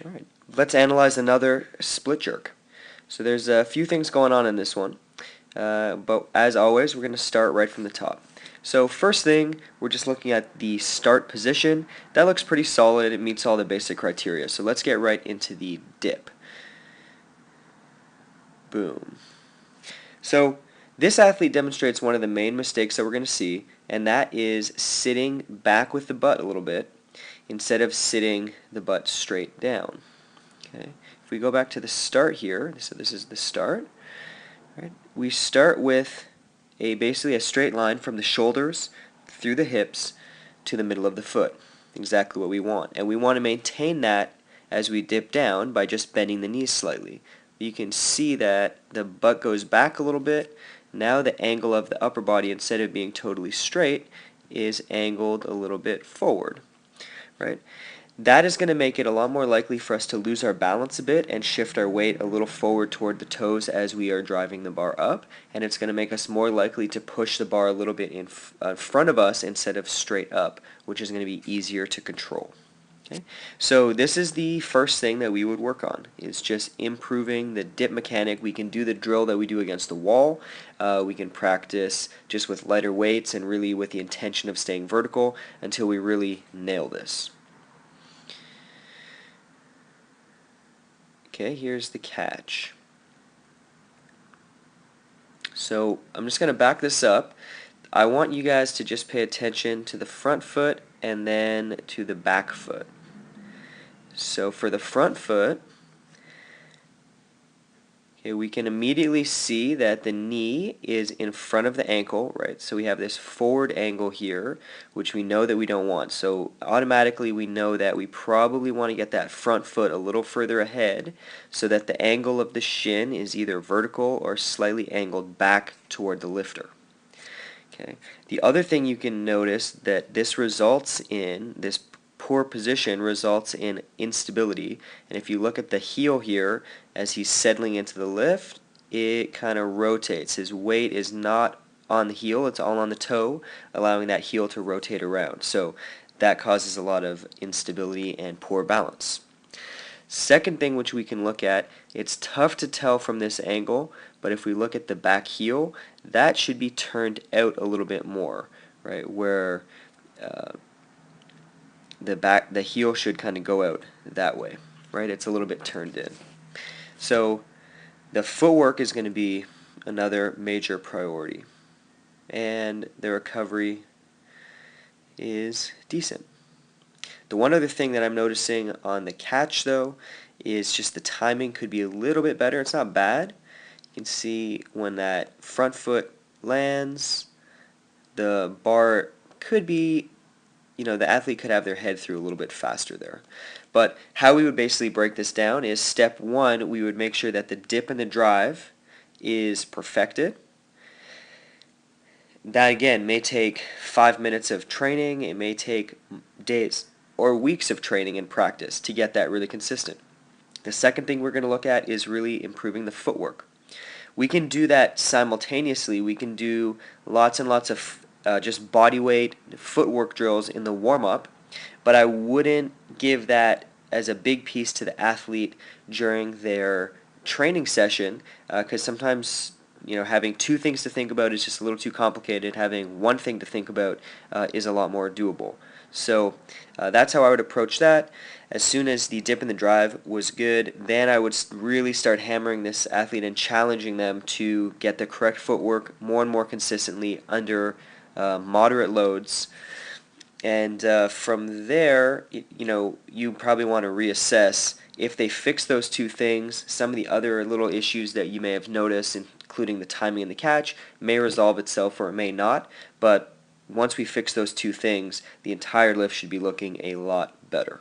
Alright, let's analyze another split jerk. So there's a few things going on in this one, but as always we're going to start right from the top. So first thing, we're just looking at the start position. That looks pretty solid, it meets all the basic criteria. So let's get right into the dip. Boom. So this athlete demonstrates one of the main mistakes that we're going to see, and that is sitting back with the butt a little bit instead of sitting the butt straight down. Okay. If we go back to the start here, so this is the start. Right? We start with basically a straight line from the shoulders through the hips to the middle of the foot. Exactly what we want. And we want to maintain that as we dip down by just bending the knees slightly. You can see that the butt goes back a little bit. Now the angle of the upper body, instead of being totally straight, is angled a little bit forward. Right? That is going to make it a lot more likely for us to lose our balance a bit and shift our weight a little forward toward the toes as we are driving the bar up, and it's going to make us more likely to push the bar a little bit in front of us instead of straight up, which is going to be easier to control. Okay? So this is the first thing that we would work on, is just improving the dip mechanic. We can do the drill that we do against the wall. We can practice just with lighter weights and really with the intention of staying vertical until we really nail this. Okay, here's the catch. So I'm just going to back this up. I want you guys to just pay attention to the front foot and then to the back foot. So for the front foot, okay, we can immediately see that the knee is in front of the ankle, right? So we have this forward angle here, which we know that we don't want. So automatically we know that we probably want to get that front foot a little further ahead so that the angle of the shin is either vertical or slightly angled back toward the lifter. Okay. The other thing you can notice that this results in, this poor position results in instability, and if you look at the heel here as he's settling into the lift, it kind of rotates. His weight is not on the heel, it's all on the toe, allowing that heel to rotate around. So that causes a lot of instability and poor balance. Second thing which we can look at, it's tough to tell from this angle, but if we look at the back heel, that should be turned out a little bit more, right? Where the heel should kind of go out that way, right? It's a little bit turned in. So the footwork is going to be another major priority, and the recovery is decent. The one other thing that I'm noticing on the catch, though, is just the timing could be a little bit better. It's not bad. You can see when that front foot lands, the bar could be, the athlete could have their head through a little bit faster there. But how we would basically break this down is step one, we would make sure that the dip and the drive is perfected. That again may take 5 minutes of training, it may take days or weeks of training and practice to get that really consistent. The second thing we're going to look at is really improving the footwork. We can do that simultaneously. We can do lots and lots of just body weight footwork drills in the warm-up, but I wouldn't give that as a big piece to the athlete during their training session, because sometimes having two things to think about is just a little too complicated. Having one thing to think about is a lot more doable. So that's how I would approach that. As soon as the dip and the drive was good, then I would really start hammering this athlete and challenging them to get the correct footwork more and more consistently under moderate loads. And from there, you probably want to reassess if they fix those two things. Some of the other little issues that you may have noticed, including the timing and the catch, may resolve itself or it may not. But once we fix those two things, the entire lift should be looking a lot better.